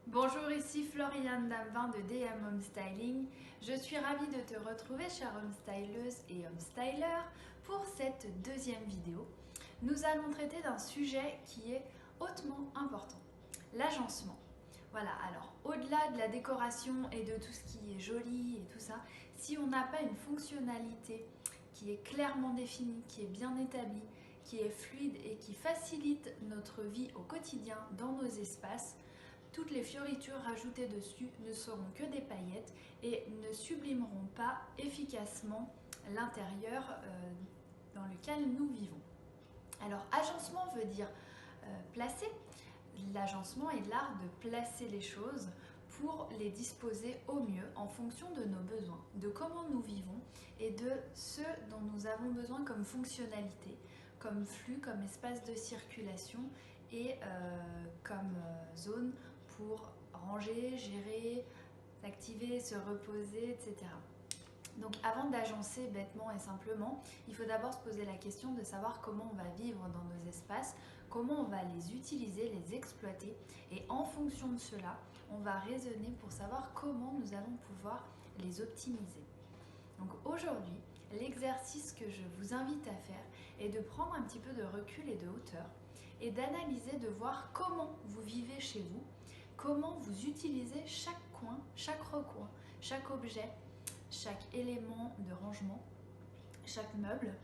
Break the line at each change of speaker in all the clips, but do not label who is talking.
Bonjour, ici Floriane Damvin de DM Home Styling. Je suis ravie de te retrouver, chère homestyleuse et homestyler, pour cette deuxième vidéo. Nous allons traiter d'un sujet qui est hautement important, l'agencement. Voilà, alors au-delà de la décoration et de tout ce qui est joli et tout ça, si on n'a pas une fonctionnalité qui est clairement définie, qui est bien établie, qui est fluide et qui facilite notre vie au quotidien dans nos espaces, toutes les fioritures rajoutées dessus ne seront que des paillettes et ne sublimeront pas efficacement l'intérieur dans lequel nous vivons. Alors, agencement veut dire placer. L'agencement est l'art de placer les choses pour les disposer au mieux en fonction de nos besoins, de comment nous vivons et de ce dont nous avons besoin comme fonctionnalité, comme flux, comme espace de circulation et comme zone pour ranger, gérer, s'activer, se reposer, etc. Donc avant d'agencer bêtement et simplement, il faut d'abord se poser la question de savoir comment on va vivre dans nos espaces, comment on va les utiliser, les exploiter, et en fonction de cela, on va raisonner pour savoir comment nous allons pouvoir les optimiser. Donc aujourd'hui, l'exercice que je vous invite à faire est de prendre un petit peu de recul et de hauteur et d'analyser, de voir comment vous vivez chez vous, comment vous utilisez chaque coin, chaque recoin, chaque objet, chaque élément de rangement, chaque meuble,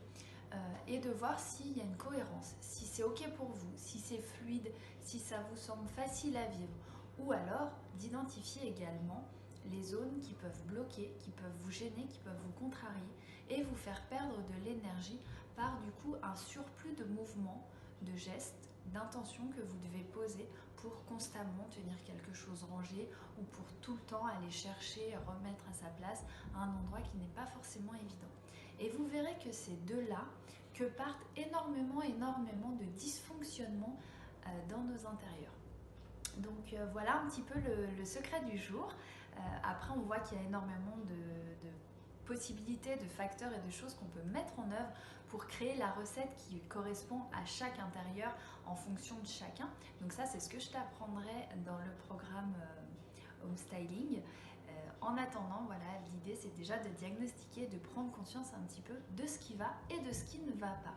et de voir s'il y a une cohérence, si c'est ok pour vous, si c'est fluide, si ça vous semble facile à vivre, ou alors d'identifier également les zones qui peuvent bloquer, qui peuvent vous gêner, qui peuvent vous contrarier et vous faire perdre de l'énergie par du coup un surplus de mouvements, de gestes, d'intentions que vous devez poser pour constamment tenir quelque chose rangé ou pour tout le temps aller chercher, remettre à sa place à un endroit qui n'est pas forcément évident. Et vous verrez que c'est de là que partent énormément de dysfonctionnements dans nos intérieurs. Donc voilà un petit peu le secret du jour. Après on voit qu'il y a énormément de possibilités, de facteurs et de choses qu'on peut mettre en œuvre pour créer la recette qui correspond à chaque intérieur en fonction de chacun. Donc ça c'est ce que je t'apprendrai dans le programme Home Styling. En attendant, voilà, l'idée c'est déjà de diagnostiquer, de prendre conscience un petit peu de ce qui va et de ce qui ne va pas.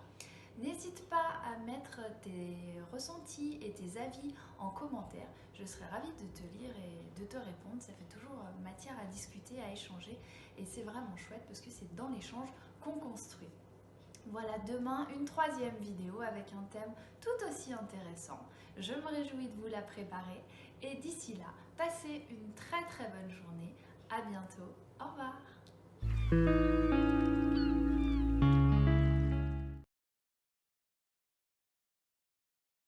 N'hésite pas à mettre tes ressentis et tes avis en commentaire. Je serai ravie de te lire et de te répondre. Ça fait toujours matière à discuter, à échanger. Et c'est vraiment chouette parce que c'est dans l'échange qu'on construit. Voilà, demain, une troisième vidéo avec un thème tout aussi intéressant. Je me réjouis de vous la préparer. Et d'ici là, passez une très bonne journée. À bientôt. Au revoir.